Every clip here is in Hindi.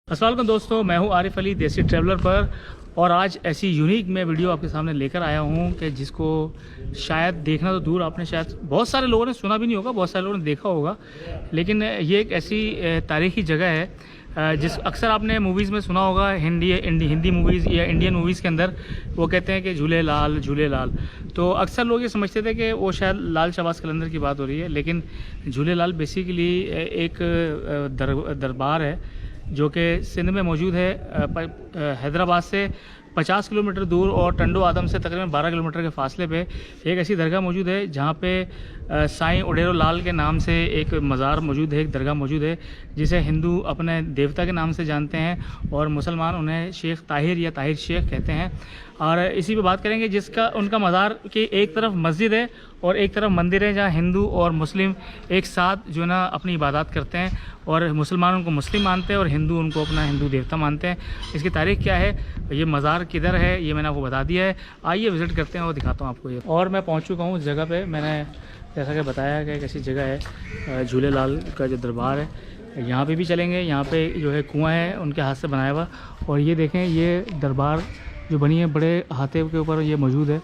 अस्सलाम वालेकुम दोस्तों, मैं हूं आरिफ अली देसी ट्रैवलर पर। और आज ऐसी यूनिक मैं वीडियो आपके सामने लेकर आया हूं कि जिसको शायद देखना तो दूर, आपने शायद बहुत सारे लोगों ने सुना भी नहीं होगा, बहुत सारे लोगों ने देखा होगा, लेकिन ये एक ऐसी तारीखी जगह है जिस अक्सर आपने मूवीज़ में सुना होगा, हिंदी मूवीज़ या इंडियन मूवीज़ के अंदर वो कहते हैं कि झूले लाल झूले लाल। तो अक्सर लोग ये समझते थे कि वो शायद लाल शहबाज कलंदर की बात हो रही है, लेकिन झूले लाल बेसिकली एक दरबार है जो कि सिंध में मौजूद है, हैदराबाद से 50 किलोमीटर दूर और टंडो आदम से तकरीबन 12 किलोमीटर के फासले पे एक ऐसी दरगाह मौजूद है जहाँ पे साईं उडेरो लाल के नाम से एक मज़ार मौजूद है, एक दरगाह मौजूद है जिसे हिंदू अपने देवता के नाम से जानते हैं और मुसलमान उन्हें शेख ताहिर या ताहिर शेख कहते हैं। और इसी पे बात करेंगे जिसका उनका मज़ार की एक तरफ मस्जिद है और एक तरफ मंदिर है जहाँ हिंदू और मुस्लिम एक साथ जो ना अपनी इबादत करते हैं, और मुसलमान उनको मुस्लिम मानते हैं और हिंदू उनको अपना हिंदू देवता मानते हैं। इसकी तारीख क्या है, ये मज़ार किधर है, ये मैंने आपको बता दिया है। आइए विज़िट करते हैं और दिखाता हूँ आपको ये। और मैं पहुँच चुका हूँ उस जगह पे, मैंने जैसा कि बताया कि एक ऐसी जगह है झूले लाल का जो दरबार है। यहाँ पे भी चलेंगे, यहाँ पे जो है कुआँ है उनके हाथ से बनाया हुआ, और ये देखें ये दरबार जो बनी है बड़े हाथे के ऊपर ये मौजूद है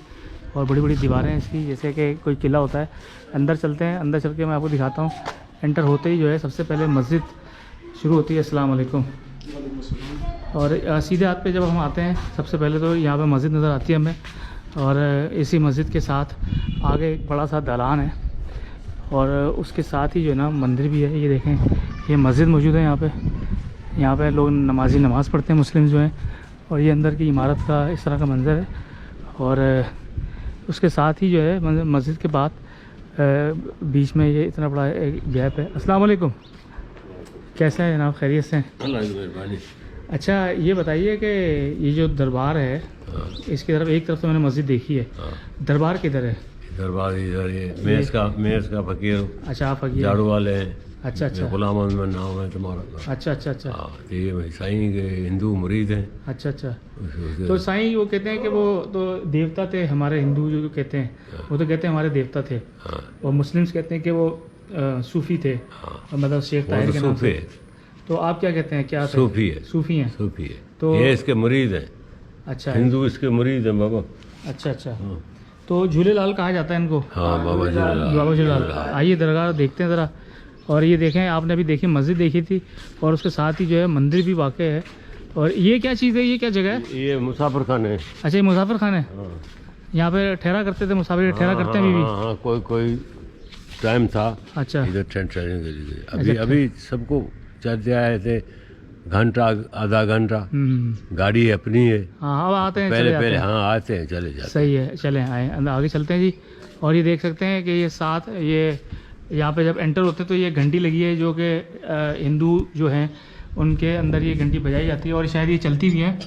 और बड़ी बड़ी दीवारें हैं इसकी, जैसे कि कोई किला होता है। अंदर चलते हैं, अंदर चल के मैं आपको दिखाता हूँ। एंटर होते ही जो है सबसे पहले मस्जिद शुरू होती है। अस्सलाम वालेकुम। और सीधे हाथ पे जब हम आते हैं सबसे पहले तो यहाँ पे मस्जिद नज़र आती है हमें, और इसी मस्जिद के साथ आगे एक बड़ा सा दालान है और उसके साथ ही जो है ना मंदिर भी है। ये देखें ये मस्जिद मौजूद है यहाँ पे लोग नमाजी नमाज़ पढ़ते हैं मुस्लिम जो हैं, और ये अंदर की इमारत का इस तरह का मंज़र है। और उसके साथ ही जो है मस्जिद के बाद बीच में ये इतना बड़ा एक गैप है। अस्सलाम वालेकुम, कैसे हैं जनाब, खैरियत से हैं? अल्लाह की मेहरबानी। अच्छा ये बताइए कि ये जो दरबार है इसकी तरफ एक तरफ तो मैंने मस्जिद देखी है, दरबार किधर है? दरबार इधर ये मेज़ का फकीर। अच्छा आप फकीर, झाड़ू वाले हैं। अच्छा अच्छा गुलाम अहमद नाम है तुम्हारा। अच्छा अच्छा अच्छा हाँ, तो ये साईं के हिंदू मुरीद हैं। अच्छा अच्छा। तो साईं वो कहते हैं कि वो तो देवता थे हमारे, हिंदू जो कहते हैं वो तो कहते हैं हमारे देवता थे, और मुस्लिम्स कहते हैं कि वो सूफ़ी थे, मतलब शेख ताहिर के नाम से। तो आप क्या कहते हैं, क्या सूफ़ी है? सूफ़ी हैं। सूफ़ी है तो ये इसके मुरीद हैं। अच्छा हिंदू इसके मुरीद हैं बाबा। अच्छा अच्छा। तो झूले लाल कहा जाता है इनको? हाँ बाबा झूले लाल। आइए दरगाह देखते हैं ज़रा। और ये देखें, आपने अभी देखी मस्जिद देखी थी और उसके साथ ही जो है मंदिर भी वाक़ है। और ये क्या चीज़ है, ये क्या जगह है? ये मुसाफिर खाना है। अच्छा ये मुसाफिर खाना है, यहाँ पे ठहरा करते थे मुसाफिर, ठहरा करते हैं अभी भी? हाँ, कोई टाइम था। अच्छा इधर ठहरने के लिए। अभी सबको चलते आए थे, घंटा आधा घंटा। गाड़ी अपनी है। हाँ अब आते हैं, पहले हाँ आते हैं, चले जाते। सही है, चले आए अंदर, आगे चलते हैं जी। और ये देख सकते हैं कि ये साथ ये यहाँ पे जब एंटर होते हैं तो ये घंटी लगी है जो कि हिंदू जो हैं उनके अंदर ये घंटी बजाई जाती है, और शायद ये चलती भी है।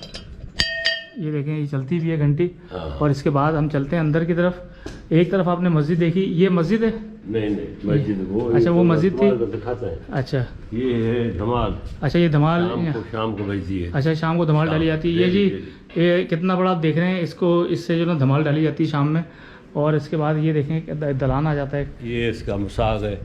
ये देखें ये चलती भी है घंटी। और इसके बाद हम चलते हैं अंदर की तरफ। एक तरफ आपने मस्जिद देखी, ये मस्जिद है? नहीं मस्जिद वो। अच्छा वो मस्जिद थी। दिखाता है। अच्छा ये है धमाल। अच्छा ये धमाल शाम को बजती है। अच्छा शाम को धमाल डाली जाती है। ये जी ये कितना बड़ा आप देख रहे हैं इसको, इससे जो ना धमाल डाली जाती है शाम में। और इसके बाद ये देखें दलान आ जाता है। ये इसका मसाक है।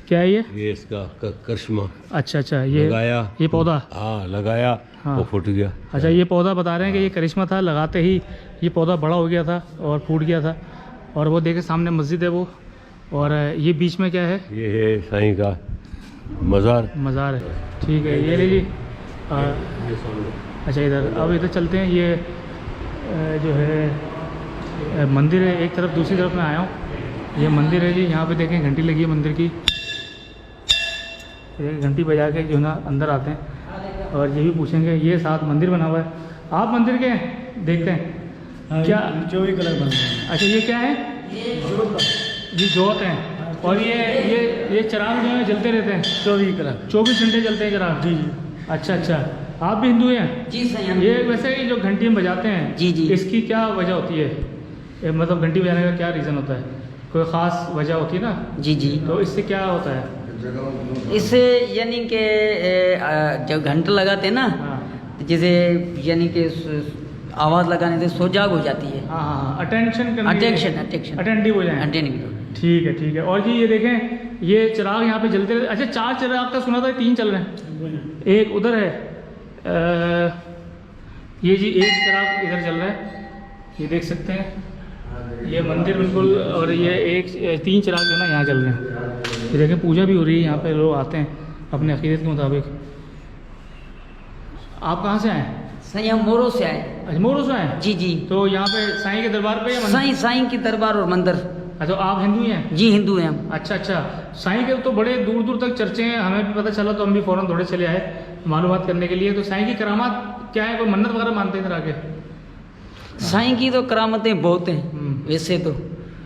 क्या है ये इसका करिश्मा। अच्छा अच्छा। ये लगाया, ये पौधा? हाँ लगाया, वो फूट गया। अच्छा ये पौधा बता रहे हैं कि ये करिश्मा था, लगाते ही ये पौधा बड़ा हो गया था और फूट गया था। और वो देखे सामने मस्जिद है वो, और ये बीच में क्या है? ये है साईं का मज़ार है। ठीक है ये ले जी। अच्छा इधर, अब इधर चलते हैं। ये जो है मंदिर है एक तरफ, दूसरी तरफ मैं आया हूँ। ये मंदिर है जी, यहाँ पे देखें घंटी लगी है मंदिर की। घंटी बजा के जो ना अंदर आते हैं, और ये भी पूछेंगे। ये साथ मंदिर बना हुआ है। आप मंदिर के देखते हैं क्या? 24 कलर बन रहे हैं। अच्छा ये क्या है? ये जोत है। और ये चिराग जो है जलते रहते हैं 24 कलर, 24 घंटे जलते हैं चिराग? जी जी। अच्छा अच्छा। आप भी हिंदू हैं? जी सही। ये वैसे ही जो घंटी हम बजाते हैं जी जी, इसकी क्या वजह होती है? मतलब घंटी बजाने का क्या रीज़न होता है? कोई ख़ास वजह होती है ना? जी जी। तो इससे क्या होता है? इससे यानी कि जब घंटा लगाते हैं ना, जैसे यानी कि आवाज़ लगाने से सो जाग हो जाती है। हाँ हाँ, अटेंटिव हो जाए। ठीक है। और जी ये देखें ये चिराग यहाँ पे जलते रहते। अच्छा 4 चिराग का सुना था, 3 चल रहे हैं। एक उधर है ये जी एक चिराग इधर जल रहा है, ये देख सकते हैं, ये मंदिर बिल्कुल, और ये एक 3 चिराग जो ना यहाँ जल रहे हैं। ये देखें पूजा भी हो रही है, यहाँ पे लोग आते हैं अपने अकीदत के मुताबिक। आप कहाँ से आए हैं? साईं हम मोरो से आए। अच्छा मोरो से आए? जी जी। तो यहाँ पे साईं के दरबार पे या साईं की दरबार और मंदिर। अच्छा आप हिंदू ही हैं? जी हिंदू हैं हम। अच्छा अच्छा। साईं के तो बड़े दूर दूर तक चर्चे हैं, हमें भी पता चला तो हम भी फ़ौरन थोड़े चले आए मालूमात करने के लिए। तो साईं की करामात क्या है, कोई मन्नत वगैरह मानते हैं इधर आके? साईं की तो करामतें बहुत हैं वैसे तो।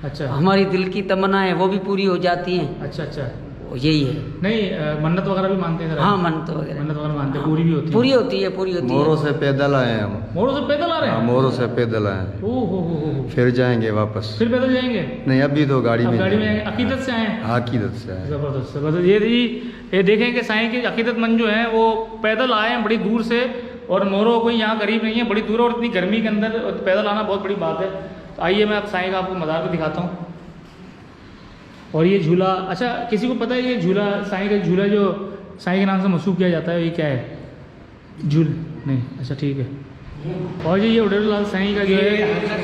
अच्छा। हमारी दिल की तमन्ना है वो भी पूरी हो जाती हैं। अच्छा अच्छा। यही है। नहीं मन्नत वगैरह भी मानते हैं इधर? हाँ मन्नत वगैरह मानते हैं, पूरी भी होती है? पूरी होती है, पूरी होती है। मोरो से पैदल आए हैं हम। मोरो से पैदल आ रहे हैं? मोरो से पैदल आए हैं। ओह हो। फिर जाएंगे वापस। फिर पैदल जाएंगे? नहीं अभी तो गाड़ी में गाड़ी में जाएंगे। आएंगे। अकीदत से आए हैं? हाँ अकीदत से आए। ज़बरदस्त ज़बरदस्त। ये जी ये देखें कि साईं के अकीदतमंद जो हैं वो पैदल आए हैं बड़ी दूर से, और मोरो कोई यहाँ करीब नहीं है, बड़ी दूर, और इतनी गर्मी के अंदर पैदल आना बहुत बड़ी बात है। तो आइए मैं अब साईं का आपको मज़ार भी दिखाता हूँ। और ये झूला, अच्छा किसी को पता है ये झूला, साईं का झूला जो साईं के नाम से मशहूर किया जाता है, ये क्या है? झूल नहीं? अच्छा ठीक है। और जी ये उडेरुलाल साईं का जो है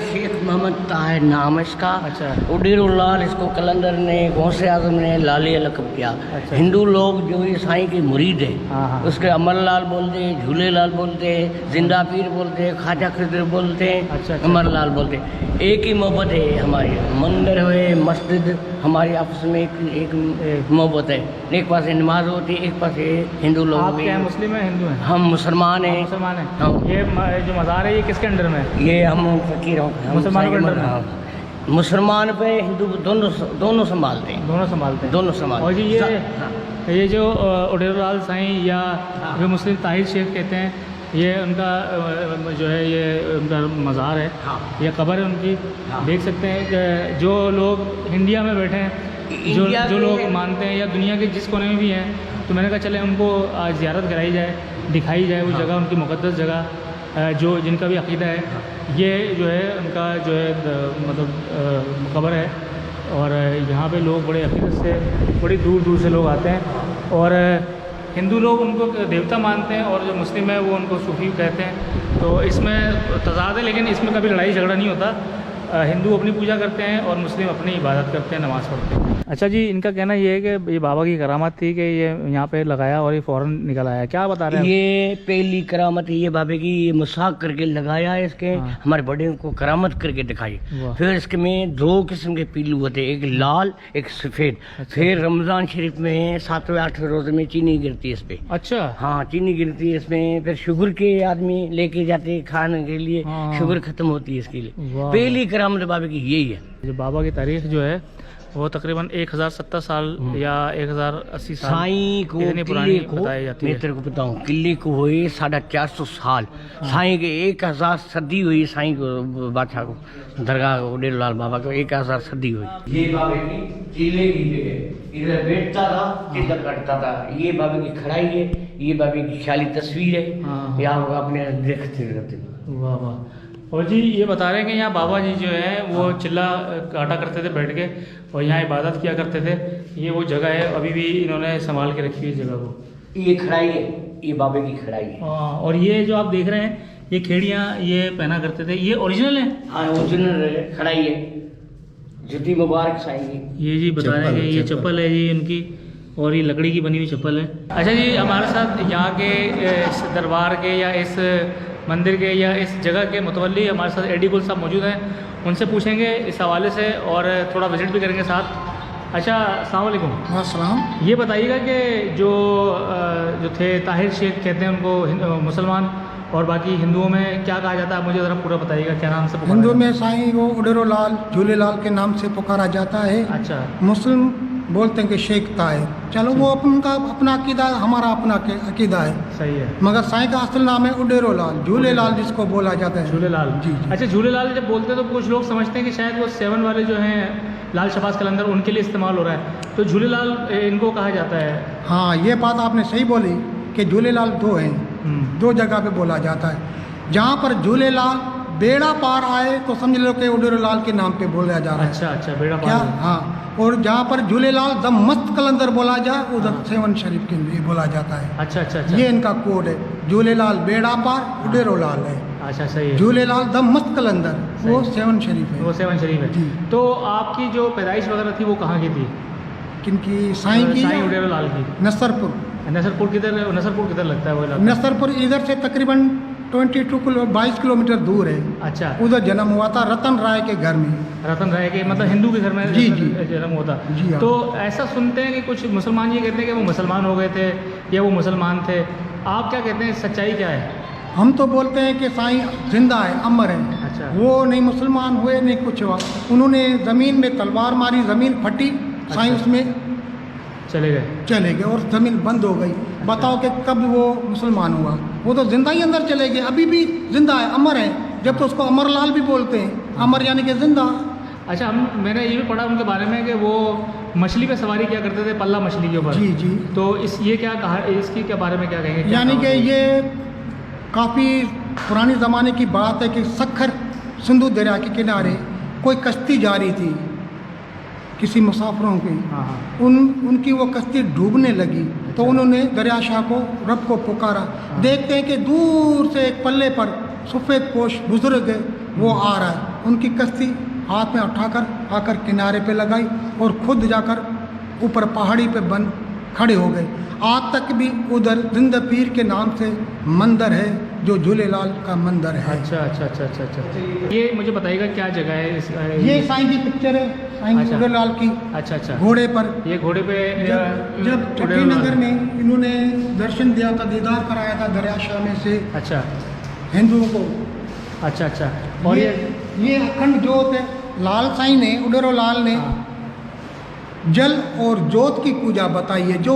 शेख मोहम्मद ताहिर नाम है इसका। अच्छा। उडेरुलाल इसको कलंदर ने, गौसे आजम ने लालिया लक़ब किया। अच्छा। हिंदू लोग जो ये साईं के मुरीद है हाँ, हाँ। उसके अमरलाल बोलते हैं, झूलेलाल बोलते हैं, जिंदा पीर बोलते हैं, ख्वाजा खिदर बोलते हैं, अच्छा, अच्छा। अमरलाल बोलते हैं। एक ही मोहब्बत है हमारी, मंदिर है मस्जिद हमारी आपस में एक मोहब्बत है। एक पास नमाज होती है, एक पास हिंदू लोग आप भी। क्या है, मुस्लिम है हिंदू हैं? हम मुसलमान आप हैं। मुसलमान हैं? हाँ। ये जो मज़ार है ये किसके अंडर में है? ये हम फकीरों का, हम मुसलमानों के अंडर में? हाँ। मुसलमान पे हिंदू दोनों संभालते हैं। दोनों संभालते हैं? दोनों संभालते और जी हाँ। ये जो उडेरुलाल साईं या जो मुस्लिम ताहिर शेख कहते हैं, ये उनका जो है ये उनका मज़ार है, हाँ। ये कब्र है उनकी। हाँ। देख सकते हैं कि जो लोग इंडिया में बैठे हैं, जो लोग मानते हैं या दुनिया के जिस कोने में भी हैं, तो मैंने कहा चले उनको आज ज़ियारत कराई जाए, दिखाई जाए वो जगह, उनकी मुक़द्दस जगह जो जिनका भी अक़ीदा है। ये जो है उनका जो है मतलब कब्र है, और यहाँ पे लोग बड़े अक़ीदत से बड़ी दूर दूर से लोग आते हैं। और हिंदू लोग उनको देवता मानते हैं, और जो मुस्लिम है वो उनको सूफी कहते हैं। तो इसमें तज़ाद है, लेकिन इसमें कभी लड़ाई झगड़ा नहीं होता। हिंदू अपनी पूजा करते हैं और मुस्लिम अपनी इबादत करते हैं, नमाज़ पढ़ते हैं। अच्छा जी, इनका कहना ये है कि ये बाबा की करामत थी कि ये यहाँ पे लगाया और ये फ़ौरन निकल आया। क्या बता रहे हैं? ये पहली करामत है ये बाबे की, ये मसाक करके लगाया है इसके। हाँ। हमारे बड़े को करामत करके दिखाई। वाह। फिर इसके में 2 किस्म के पीलू होते हैं, एक लाल एक सफ़ेद। अच्छा। फिर रमज़ान शरीफ में 7वें 8वें रोज़े में चीनी गिरती है इस पर। अच्छा। हाँ चीनी गिरती है इसमें। फिर शुगर के आदमी लेके जाते हैं खाने के लिए, हाँ। शुगर ख़त्म होती है इसके लिए। वाह। पहली करामत बाबे की यही है। जो बाबा की तारीख जो है वो तकरीबन 1070 साल या 1080 साल साईं को इतनी पुरानी किले को बताई जाती मैं है। तेरे को बताऊं, किले को हुए 450 साल। साईं के 1000 सदी हुई साईं को, बादशाह को, दरगाह उडेरुलाल बाबा को 1000 सदी हुई। ये बाबे की किले की जगह, इधर बैठता था, इधर कटता था। ये बाबे की खड़ाई है, ये बाबे की ख्याली तस्वीर है। हाँ। यहाँ अपने देखते रहते। वाह वाह। और जी ये बता रहे हैं कि यहाँ बाबा जी जो है वो चिल्ला काटा करते थे बैठ के, और यहाँ इबादत किया करते थे। ये वो जगह है, अभी भी इन्होंने संभाल के रखी है इस जगह को। ये खड़ाई है, ये बाबे की खड़ाई है। हाँ, और ये जो आप देख रहे हैं ये खेड़ियाँ ये पहना करते थे, ये ओरिजिनल है? हाँ ओरिजिनल खड़ाई है, जुती मुबारक साईं की। ये जी बता रहे हैं कि ये चप्पल है जी इनकी, और ये लकड़ी की बनी हुई चप्पल है। अच्छा जी, हमारे साथ यहाँ के इस दरबार के या इस मंदिर के या इस जगह के मुतवल्ली हमारे साथ एडी गुल साहब मौजूद हैं, उनसे पूछेंगे इस हवाले से और थोड़ा विजिट भी करेंगे साथ। अच्छा अस्सलाम वालेकुम। अस्सलाम। ये बताइएगा कि जो थे ताहिर शेख कहते हैं उनको मुसलमान और बाकी हिंदुओं में क्या कहा जाता है, मुझे ज़रा पूरा बताइएगा, क्या नाम से पुकारा हिंदू जाता में साईं को उडेरुलाल झूलेलाल के नाम से पुकारा जाता है। है? अच्छा मुस्लिम बोलते हैं कि शेख ताहिर। चलो वो उनका अपना अकीदा है, हमारा अपना अकीदा है। सही है। मगर साईं का असल नाम है उडेरुलाल, झूलेलाल जिसको बोला जाता है। झूलेलाल। जी जी। अच्छा झूलेलाल जब बोलते हैं तो कुछ लोग समझते हैं कि शायद वो 7 वाले जो हैं लाल शहबाज कलंदर उनके लिए इस्तेमाल हो रहा है, तो झूलेलाल इनको कहा जाता है। हाँ ये बात आपने सही बोली कि झूलेलाल 2 हैं, 2 जगह पे बोला जाता है। जहाँ पर झूलेलाल बेड़ा पार आए तो समझ लो कि उडेरो लाल के नाम पे बोला जा रहा है। अच्छा अच्छा, बेड़ा क्या? पार। हाँ। और जहाँ पर झूलेलाल द मस्त कलंदर बोला जाए उधर सेवन शरीफ के लिए बोला जाता है। अच्छा अच्छा अच्छा, ये इनका कोड है। झूलेलाल बेड़ा पार उडेरो लाल है, अच्छा सही है। झूलेलाल द मस्त कलंदर वो सेवन शरीफ है। वो सेवन शरीफ है। जी। तो आपकी जो पैदाइश वगैरह थी वो कहाँ की थी? किनकी? साईं की? साईं उडेरो लाल की। नसरपुर। नसरपुर किधर लगता है वो इलाका? नसरपुर इधर से तकरीबन 22 किलोमीटर दूर है। अच्छा, उधर जन्म हुआ था रतन राय के घर में। रतन राय के मतलब हिंदू के घर में जी, जी। जन्म होता। जी हाँ। तो ऐसा सुनते हैं कि कुछ मुसलमान ये कहते हैं कि वो मुसलमान हो गए थे या वो मुसलमान थे, आप क्या कहते हैं, सच्चाई क्या है? हम तो बोलते हैं कि साईं जिंदा है, अमर है। अच्छा। वो नहीं मुसलमान हुए नहीं कुछ हुआ, उन्होंने ज़मीन में तलवार मारी, ज़मीन फटी, साईं अच्छा। उसमें चले गए। चले गए और ज़मीन बंद हो गई। बताओ कि कब वो मुसलमान हुआ? वो तो जिंदा ही अंदर चले गए, अभी भी जिंदा है, अमर है। जब तो उसको अमरलाल भी बोलते हैं, अमर यानी कि जिंदा। अच्छा, मैंने ये भी पढ़ा उनके बारे में कि वो मछली पे सवारी किया करते थे, पल्ला मछली के ऊपर। जी जी। तो ये क्या कहा, इसकी क्या बारे में क्या कहेंगे? क्या यानी कि कहावत है? ये काफ़ी पुराने ज़माने की बात है कि सखर सिंधु दरिया के किनारे कोई कश्ती जा रही थी किसी मुसाफिरों की। हाँ हाँ। उनकी वो कश्ती डूबने लगी तो उन्होंने दरिया शाह को, रब को पुकारा। देखते हैं कि दूर से एक पल्ले पर सफ़ेद पोश बुजुर्ग है, वो आ रहा है। उनकी कश्ती हाथ में उठाकर आकर किनारे पे लगाई और खुद जाकर ऊपर पहाड़ी पे बन खड़े हो गए। आज तक भी उधर जिंदा पीर के नाम से मंदिर है, जो झूलेलाल का मंदिर है। अच्छा अच्छा अच्छा अच्छा अच्छा। ये मुझे बताइएगा क्या जगह है इस? ये साईं की पिक्चर है, साईं अच्छा। झूलेलाल की, अच्छा अच्छा। घोड़े पर। ये घोड़े पे जब उडेरो चट्टी लाल। नगर में इन्होंने दर्शन दिया था, दीदार कराया था दरिया शाह में से अच्छा हिंदुओं को। अच्छा अच्छा। और ये अखंड जोत है। लाल साईं ने, उडेरो लाल ने जल और जोत की पूजा बताई है, जो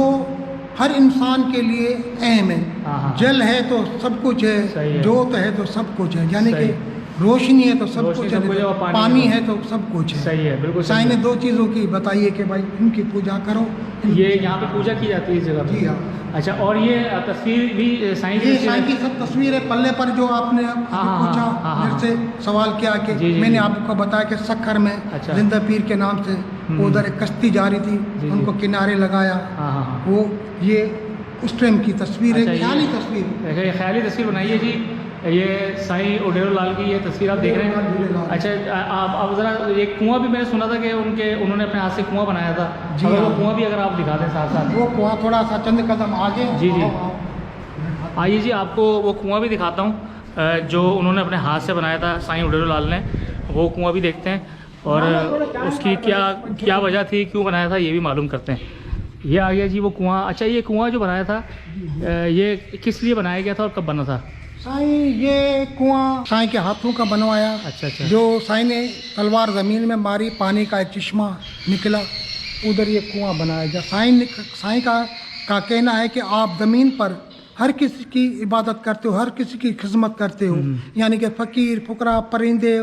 हर इंसान के लिए अहम है। हाँ, हाँ। जल है तो सब कुछ सही है, है। जोत है तो सब कुछ है, यानी सही। कि रोशनी है तो सब रोशनी कुछ सब कुछ है है, और पानी पानी है है तो सब कुछ है। सही है, बिल्कुल सही साईं ने है। 2 चीज़ों की बताई है कि भाई इनकी पूजा करो। ये यहाँ पे पूजा की जाती है इस जगह पे? जी हाँ। अच्छा, और ये तस्वीर भी साईं की ये तस्वीर साईं है? की सब तस्वीर है। पल्ले पर जो आपने हाँ, हाँ, पूछा, हाँ, हाँ, मेरे से सवाल किया कि जी, जी, मैंने जी। आपको बताया कि सखर में अच्छा। जिंदा पीर के नाम से उधर एक कश्ती जा रही थी, जी। उनको किनारे लगाया। हाँ हाँ हाँ। वो ये उस टाइम की तस्वीर अच्छा, है, ये- ख्याली तस्वीर। अच्छा, ये ख्याली तस्वीर बनाई है जी। ये साईं उडेरो लाल की ये तस्वीर आप देख रहे हैं। झूलेलाल। अच्छा, आप ज़रा एक कुआं भी मैंने सुना था कि उन्होंने अपने हाथ से कुआं बनाया था। जी अगर वो हाँ। कुआं भी अगर आप दिखा दें साथ साथ। वो कुआं थोड़ा सा चंद कदम आगे। जी, जी। आओ, आओ। आइए जी, आपको वो कुआं भी दिखाता हूँ जो उन्होंने अपने हाथ से बनाया था साईं उडेरो लाल ने। वो कुआं भी देखते हैं और उसकी क्या वजह थी, क्यों बनाया था, ये भी मालूम करते हैं। ये आ गया जी वो कुआं। अच्छा, ये कुआं जो बनाया था ये किस लिए बनाया गया था और कब बना था? साईं ये कुआं साईं के हाथों का बनवाया। अच्छा अच्छा। जो साईं ने तलवार ज़मीन में मारी, पानी का एक चश्मा निकला, उधर ये कुआं बनाया गया। साईं का कहना है कि आप ज़मीन पर हर किसी की इबादत करते हो, हर किसी की खिदमत करते हो, यानी कि फ़कीर, फुकरा, परिंदे,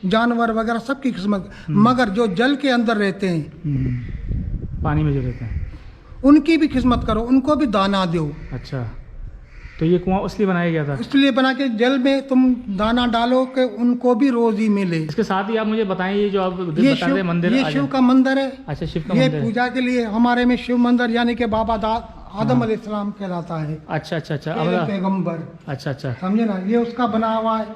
जानवर वगैरह सबकी खिदमत, मगर जो जल के अंदर रहते हैं, पानी में जो रहते हैं उनकी भी खिदमत करो, उनको भी दाना दो। अच्छा, तो ये कुआं इसलिए बनाया गया था? इसलिए बना के जल में तुम दाना डालो कि उनको भी रोजी मिले। इसके साथ ही आप मुझे बताएं, ये जो आप ये बता रहे मंदिर, ये शिव का मंदिर है। अच्छा, शिव का ये मंदिर है। पूजा के लिए हमारे में शिव मंदिर, यानी कि बाबा आदम अलैहिस्सलाम कहलाता है, अच्छा अच्छा अच्छा। पहले अब पैगंबर, अच्छा अच्छा समझे ना। ये उसका बना हुआ है,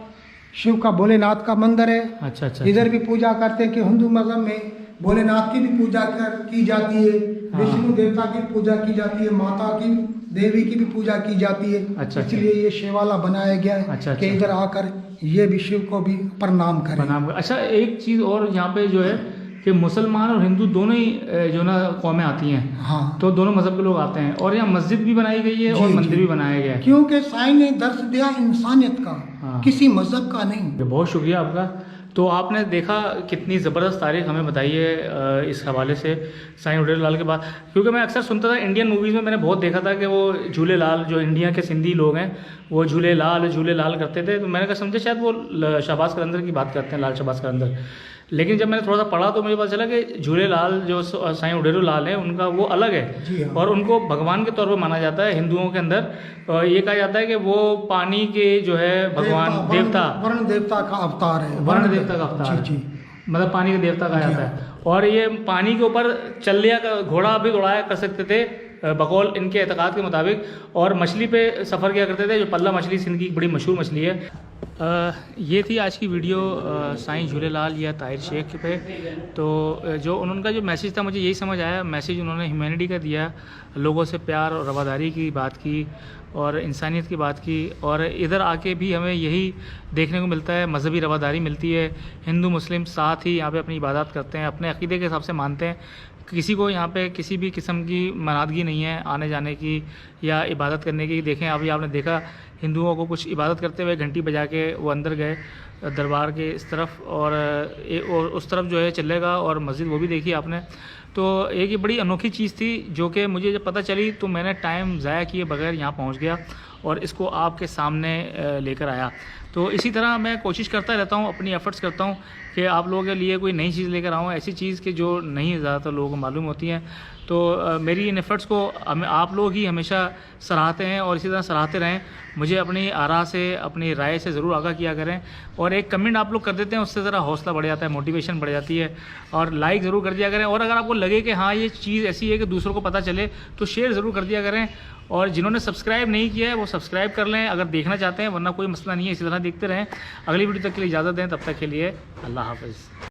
शिव का भोलेनाथ का मंदिर है। अच्छा अच्छा। इधर भी पूजा करते हैं कि हिंदू मजहब में भोलेनाथ की भी पूजा की जाती है, विष्णु देवता की पूजा की जाती है, माता की, देवी की भी पूजा की जाती है। अच्छा, इसलिए ये शिवाला बनाया गया है अच्छा, कि अच्छा। इधर आकर ये भी शिव को भी प्रणाम करें। बनाम। अच्छा, एक चीज़ और यहाँ पे जो है कि मुसलमान और हिंदू दोनों ही जो ना कौमें आती हैं, हाँ, तो दोनों मजहब के लोग आते हैं और यहाँ मस्जिद भी बनाई गई है जी, और मंदिर जी। भी बनाया गया है। क्योंकि साईं ने दर्श दिया इंसानियत का, हाँ। किसी मजहब का नहीं। ये बहुत शुक्रिया आपका। तो आपने देखा कितनी ज़बरदस्त तारीख हमें बताई है इस हवाले से साईं उडेरो लाल के बाद। क्योंकि मैं अक्सर सुनता था इंडियन मूवीज़ में, मैंने बहुत देखा था कि वो झूलेलाल, जो इंडिया के सिंधी लोग हैं, वो झूलेलाल करते थे। तो मैंने कहा समझे शायद वो शहबाज कलंदर की बात करते हैं, लाल शहबाज कलंदर। लेकिन जब मैंने थोड़ा सा पढ़ा तो मुझे पता चला कि झूलेलाल जो साईं उडेरू लाल है उनका वो अलग जी है हाँ। और उनको भगवान के तौर पर माना जाता है हिंदुओं के अंदर। ये कहा जाता है कि वो पानी के जो है भगवान देवता वर्ण देवता का अवतार है। वर्ण देवता का अवतार जी है। जी। मतलब पानी का देवता कहा जाता है। और ये पानी के ऊपर चलिया का घोड़ा भी दौड़ाया कर सकते थे बकौल इनके एतकाद के मुताबिक, और मछली पे सफ़र किया करते थे, जो पल्ला मछली सिंध की बड़ी मशहूर मछली है। ये थी आज की वीडियो साईं झूलेलाल या ताहिर शेख पे। तो जो उनका जो मैसेज था मुझे यही समझ आया, मैसेज उन्होंने ह्यूमैनिटी का दिया, लोगों से प्यार और रवादारी की बात की और इंसानियत की बात की। और इधर आके भी हमें यही देखने को मिलता है, मजहबी रवादारी मिलती है। हिंदू मुस्लिम साथ ही यहाँ पे अपनी इबादत करते हैं, अपने अक़ीदे के हिसाब से मानते हैं। किसी को यहाँ पे किसी भी किस्म की मनादगी नहीं है आने जाने की या इबादत करने की। देखें अभी आपने देखा हिंदुओं को कुछ इबादत करते हुए घंटी बजा के वो अंदर गए दरबार के इस तरफ और उस तरफ जो है चलेगा, और मस्जिद वो भी देखी आपने। तो एक ये बड़ी अनोखी चीज़ थी जो कि मुझे जब पता चली तो मैंने टाइम ज़ाया किए बगैर यहाँ पहुँच गया और इसको आपके सामने लेकर आया। तो इसी तरह मैं कोशिश करता रहता हूँ, अपनी एफ़र्ट्स करता हूँ कि आप लोगों के लिए कोई नई चीज़ लेकर आऊँ, ऐसी चीज़ कि जो नहीं ज़्यादातर लोगों को मालूम होती हैं। तो मेरी इन एफ़र्ट्स को आप लोग ही हमेशा सराहते हैं और इसी तरह सराहते रहें। मुझे अपनी आरा से, अपनी राय से ज़रूर आगाह किया करें, और एक कमेंट आप लोग कर देते हैं उससे ज़रा हौसला बढ़ जाता है, मोटिवेशन बढ़ जाती है। और लाइक ज़रूर कर दिया करें, और अगर आपको लगे कि हाँ ये चीज़ ऐसी है कि दूसरों को पता चले तो शेयर ज़रूर कर दिया करें। और जिन्होंने सब्सक्राइब नहीं किया है वो सब्सक्राइब कर लें अगर देखना चाहते हैं, वरना कोई मसला नहीं है, इसी तरह देखते रहें। अगली वीडियो तक के लिए इजाज़त दें, तब तक के लिए अल्लाह हाफ़िज़।